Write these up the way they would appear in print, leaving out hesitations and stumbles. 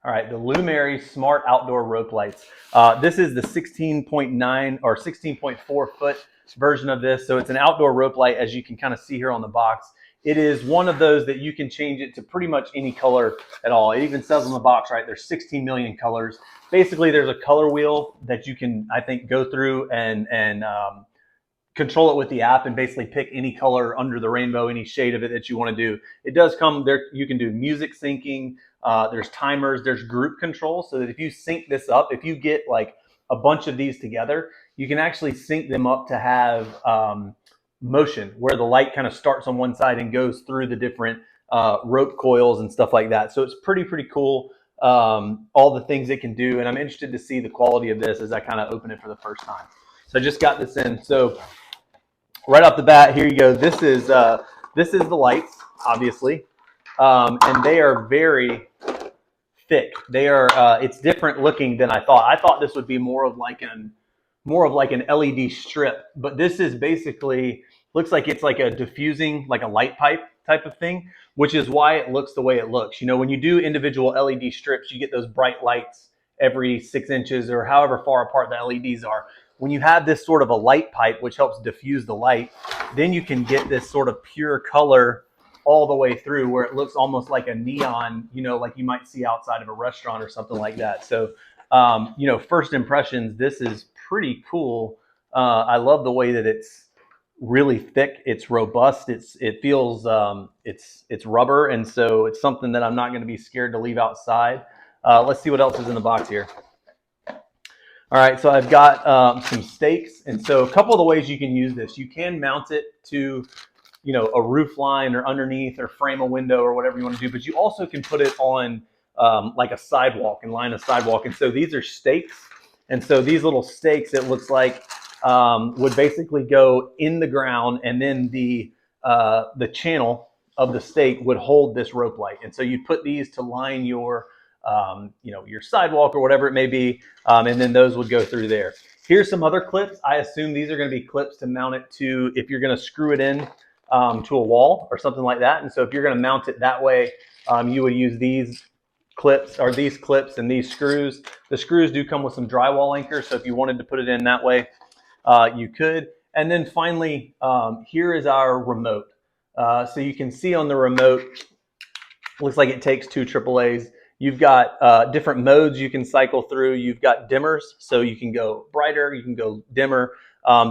All right, the Lumary Smart Outdoor Rope Lights. This is the 16.9 or 16.4 foot version of this. So it's an outdoor rope light, as you can kind of see here on the box. It is one of those that you can change it to pretty much any color at all. It even says on the box, right, there's 16 million colors. Basically, there's a color wheel that you can, I think, go through and control it with the app and basically pick any color under the rainbow, any shade of it that you want to do. It does come there. You can do music syncing. There's timers. There's group control, so that if you sync this up, if you get like a bunch of these together, you can actually sync them up to have motion, where the light kind of starts on one side and goes through the different rope coils and stuff like that. So it's pretty cool. All the things it can do, and I'm interested to see the quality of this as I kind of open it for the first time. So I just got this in. So right off the bat, here you go. This is the lights, obviously, and they are very thick. They are. It's different looking than I thought. I thought this would be more of like an LED strip, but this is basically looks like it's like a diffusing, like a light pipe type of thing, which is why it looks the way it looks. You know, when you do individual LED strips, you get those bright lights every 6 inches or however far apart the LEDs are. When you have this sort of a light pipe, which helps diffuse the light, then you can get this sort of pure color all the way through, where it looks almost like a neon, you know, like you might see outside of a restaurant or something like that. So, you know, first impressions, this is pretty cool. I love the way that it's really thick. It's robust. It feels it's rubber, and so it's something that I'm not going to be scared to leave outside. Let's see what else is in the box here. All right, so I've got some stakes, and so a couple of the ways you can use this. You can mount it to, you know, a roof line or underneath, or frame a window or whatever you want to do. But you also can put it on like a sidewalk and line a sidewalk. And so these are stakes, and so these little stakes, it looks like, would basically go in the ground, and then the channel of the stake would hold this rope light. And so you put these to line your you know, your sidewalk or whatever it may be, and then those would go through there. Here's some other clips. I assume these are going to be clips to mount it to, if you're going to screw it in to a wall or something like that. And so if you're going to mount it that way, you would use these clips and these screws. The screws do come with some drywall anchors, so if you wanted to put it in that way, you could. And then finally, here is our remote. So you can see on the remote, looks like it takes 2 AAAs. You've got different modes you can cycle through. You've got dimmers, so you can go brighter, you can go dimmer.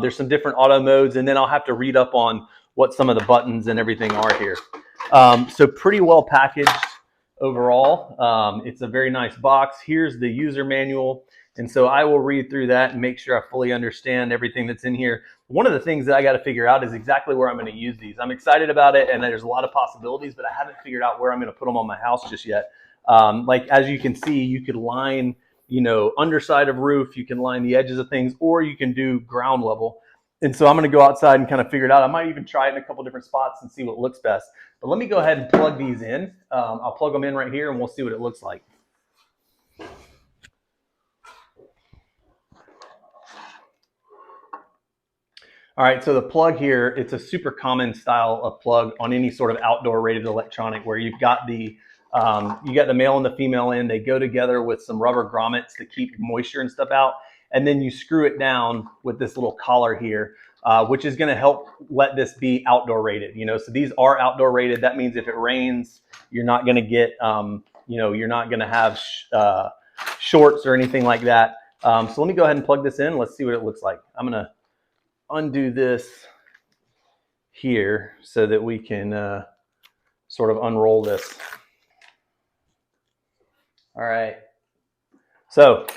There's some different auto modes, and then I'll have to read up on what some of the buttons and everything are here. So pretty well packaged overall. It's a very nice box. Here's the user manual. And so I will read through that and make sure I fully understand everything that's in here. One of the things that I got to figure out is exactly where I'm going to use these. I'm excited about it, and there's a lot of possibilities, but I haven't figured out where I'm going to put them on my house just yet. Like, as you can see, you could line, you know, underside of roof, you can line the edges of things, or you can do ground level. And so I'm going to go outside and kind of figure it out. I might even try it in a couple different spots and see what looks best. But let me go ahead and plug these in. I'll plug them in right here, and we'll see what it looks like. All right, so the plug here, it's a super common style of plug on any sort of outdoor rated electronic, where you've got the male and the female in. They go together with some rubber grommets to keep moisture and stuff out. And then you screw it down with this little collar here, which is going to help let this be outdoor rated. You know, so these are outdoor rated. That means if it rains, you're not going to get, you know, you're not going to have shorts or anything like that. So let me go ahead and plug this in. Let's see what it looks like. I'm going to undo this here so that we can sort of unroll this. All right, so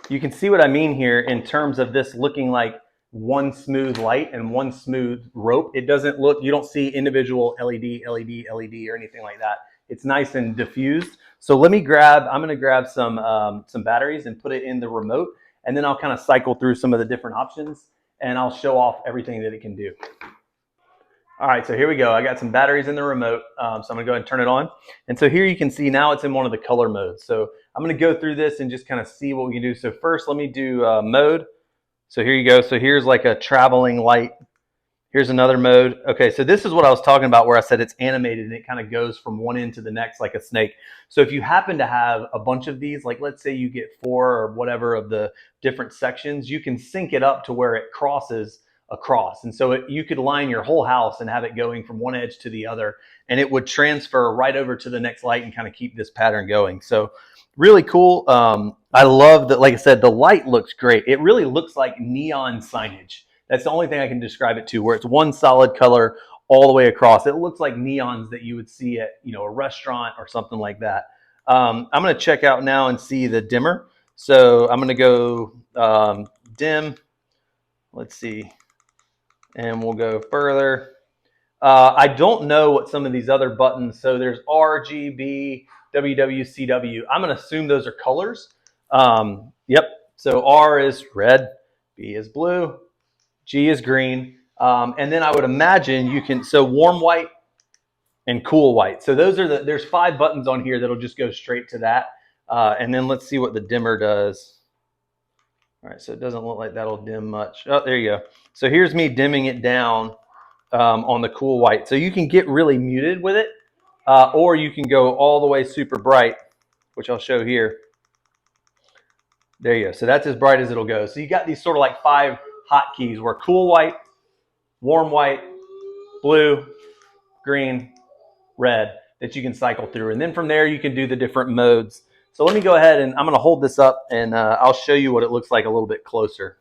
you can see what I mean here in terms of this looking like one smooth light and one smooth rope. It doesn't look, you don't see individual LED or anything like that. It's nice and diffused. So let me I'm gonna grab some batteries and put it in the remote, and then I'll kind of cycle through some of the different options, and I'll show off everything that it can do. All right, so here we go. I got some batteries in the remote, so I'm gonna go ahead and turn it on. And so here you can see now it's in one of the color modes. So I'm gonna go through this and just kind of see what we can do. So first, let me do mode. So here you go. So here's like a traveling light. Here's another mode. Okay, so this is what I was talking about where I said it's animated and it kind of goes from one end to the next like a snake. So if you happen to have a bunch of these, like let's say you get 4 or whatever of the different sections, you can sync it up to where it crosses across. And so you could line your whole house and have it going from one edge to the other, and it would transfer right over to the next light and kind of keep this pattern going. So really cool. I love that, like I said, the light looks great. It really looks like neon signage. That's the only thing I can describe it to, where it's one solid color all the way across. It looks like neons that you would see at, you know, a restaurant or something like that. I'm going to check out now and see the dimmer. So I'm going to go dim. Let's see. And we'll go further. I don't know what some of these other buttons. So there's RGB, WWCW. I'm going to assume those are colors. Yep. So R is red, B is blue, G is green. And then I would imagine you can, so warm white and cool white. So those are there's 5 buttons on here that'll just go straight to that. And then let's see what the dimmer does. All right, so it doesn't look like that'll dim much. Oh, there you go. So here's me dimming it down on the cool white. So you can get really muted with it, or you can go all the way super bright, which I'll show here. There you go. So that's as bright as it'll go. So you got these sort of like 5 hotkeys where cool white, warm white, blue, green, red that you can cycle through. And then from there, you can do the different modes. So let me go ahead and I'm going to hold this up and I'll show you what it looks like a little bit closer.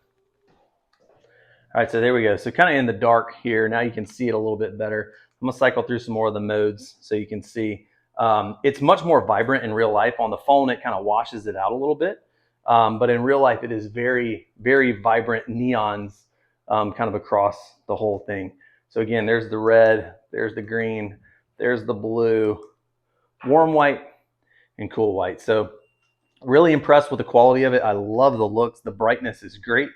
All right, so there we go. So kind of in the dark here. Now you can see it a little bit better. I'm going to cycle through some more of the modes so you can see. It's much more vibrant in real life. On the phone, it kind of washes it out a little bit. But in real life, it is very, very vibrant neons kind of across the whole thing. So again, there's the red, there's the green, there's the blue, warm white, and cool white. So really impressed with the quality of it. I love the looks. The brightness is great.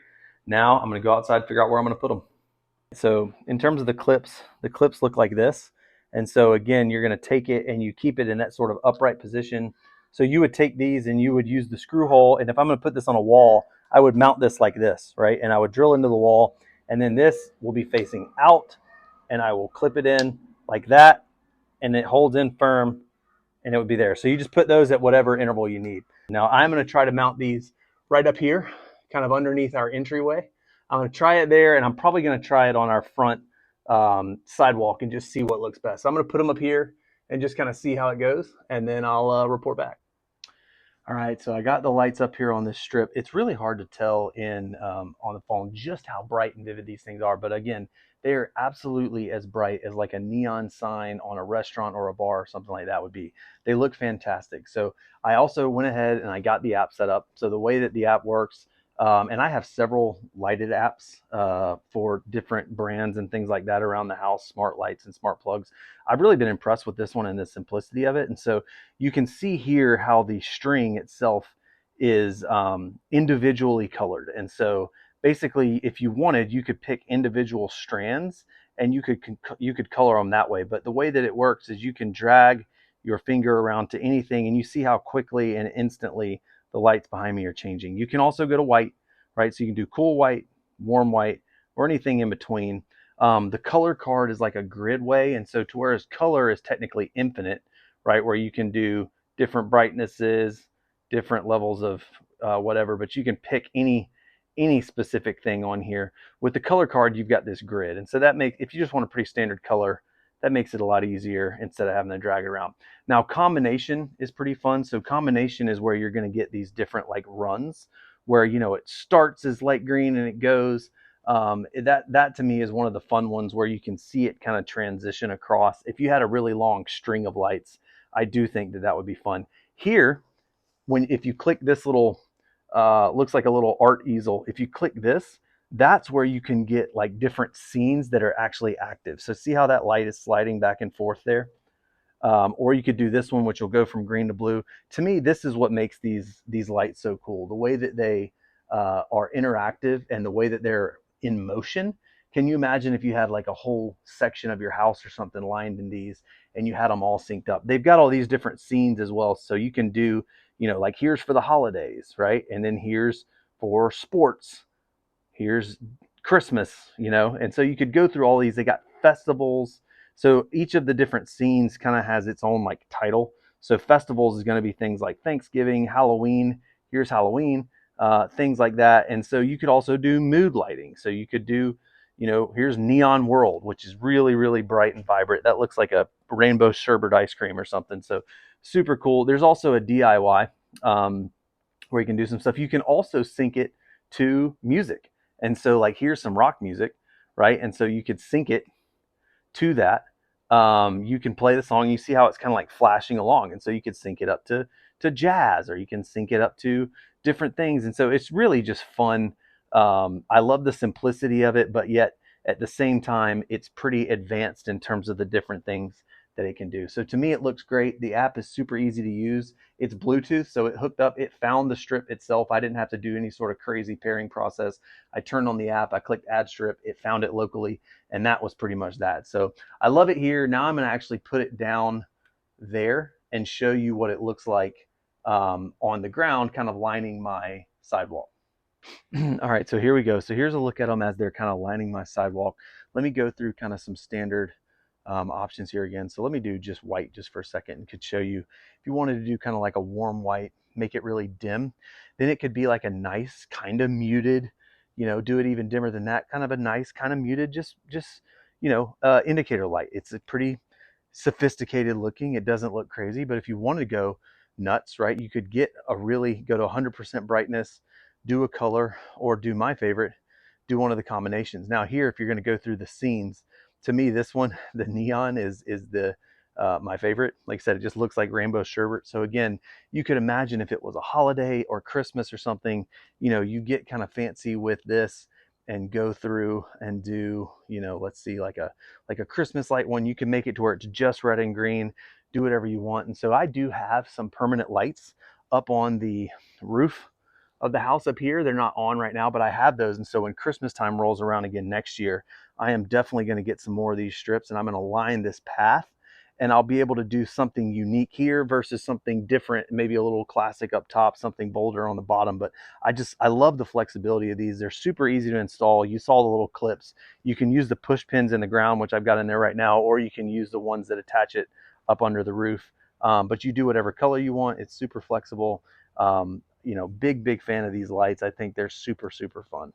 Now I'm going to go outside and figure out where I'm going to put them. So in terms of the clips look like this. And so again, you're going to take it and you keep it in that sort of upright position. So you would take these and you would use the screw hole. And if I'm going to put this on a wall, I would mount this like this, right? And I would drill into the wall. And then this will be facing out. And I will clip it in like that. And it holds in firm. And it would be there. So you just put those at whatever interval you need. Now I'm going to try to mount these right up here, kind of underneath our entryway. I'm going to try it there, and I'm probably going to try it on our front sidewalk and just see what looks best. So I'm going to put them up here and just kind of see how it goes, and then I'll report back. All right, so I got the lights up here on this strip. It's really hard to tell in on the phone just how bright and vivid these things are. But again, they are absolutely as bright as like a neon sign on a restaurant or a bar or something like that would be. They look fantastic. So I also went ahead and I got the app set up. So the way that the app works, and I have several lighted apps for different brands and things like that around the house, smart lights and smart plugs. I've really been impressed with this one and the simplicity of it. And so you can see here how the string itself is individually colored. And so basically, if you wanted, you could pick individual strands and you could color them that way. But the way that it works is you can drag your finger around to anything and you see how quickly and instantly the lights behind me are changing. You can also go to white, right? So you can do cool white, warm white, or anything in between. The color card is like a grid way. And so to whereas color is technically infinite, right? Where you can do different brightnesses, different levels of whatever, but you can pick any specific thing on here. With the color card, you've got this grid. And so that makes, if you just want a pretty standard color, that makes it a lot easier instead of having to drag it around. Now, combination is pretty fun. So combination is where you're going to get these different like runs where, you know, it starts as light green and it goes. That to me is one of the fun ones where you can see it kind of transition across. If you had a really long string of lights, I do think that that would be fun. Here, if you click this little, looks like a little art easel. If you click this, that's where you can get like different scenes that are actually active. So see how that light is sliding back and forth there? Or you could do this one, which will go from green to blue. To me, this is what makes these lights so cool. The way that they are interactive and the way that they're in motion. Can you imagine if you had like a whole section of your house or something lined in these and you had them all synced up? They've got all these different scenes as well. So you can do, you know, like here's for the holidays, right? And then here's for sports. Here's Christmas, you know, and so you could go through all these. They got festivals. So each of the different scenes kind of has its own like title. So festivals is going to be things like Thanksgiving, Halloween. Here's Halloween, things like that. And so you could also do mood lighting. So you could do, you know, here's Neon World, which is really, really bright and vibrant. That looks like a rainbow sherbet ice cream or something. So super cool. There's also a DIY where you can do some stuff. You can also sync it to music. And so, like, here's some rock music, right? And so you could sync it to that. You can play the song. You see how it's kind of like flashing along, and so you could sync it up to jazz, or you can sync it up to different things. And so it's really just fun. I love the simplicity of it, but yet at the same time, it's pretty advanced in terms of the different things that it can do. So to me, it looks great. The app is super easy to use. It's Bluetooth, so it hooked up. It found the strip itself. I didn't have to do any sort of crazy pairing process. I turned on the app. I clicked Add Strip. It found it locally, and that was pretty much that. So I love it here. Now I'm going to actually put it down there and show you what it looks like on the ground, kind of lining my sidewalk. All right, so here we go. So here's a look at them as they're kind of lining my sidewalk. Let me go through kind of some standard options here again. So let me do just white just for a second and could show you if you wanted to do kind of like a warm white, make it really dim, then it could be like a nice kind of muted, you know, do it even dimmer than that, kind of a nice kind of muted, just you know, indicator light. It's a pretty sophisticated looking. It doesn't look crazy, but if you wanted to go nuts, right, you could get a really go to 100% brightness, do a color, or do my favorite, do one of the combinations. Now here, if you're going to go through the scenes, to me, this one, the neon is the my favorite. Like I said, it just looks like rainbow sherbet. So again, you could imagine if it was a holiday or Christmas or something, you know, you get kind of fancy with this and go through and do, you know, let's see, like a Christmas light one. You can make it to where it's just red and green, do whatever you want. And so I do have some permanent lights up on the roof of the house up here. They're not on right now, but I have those. And so when Christmas time rolls around again next year, I am definitely going to get some more of these strips, and I'm going to line this path, and I'll be able to do something unique here versus something different, maybe a little classic up top, something bolder on the bottom. But I love the flexibility of these. They're super easy to install. You saw the little clips. You can use the push pins in the ground, which I've got in there right now, or you can use the ones that attach it up under the roof. But you do whatever color you want. It's super flexible. You know, big fan of these lights. I think they're super fun.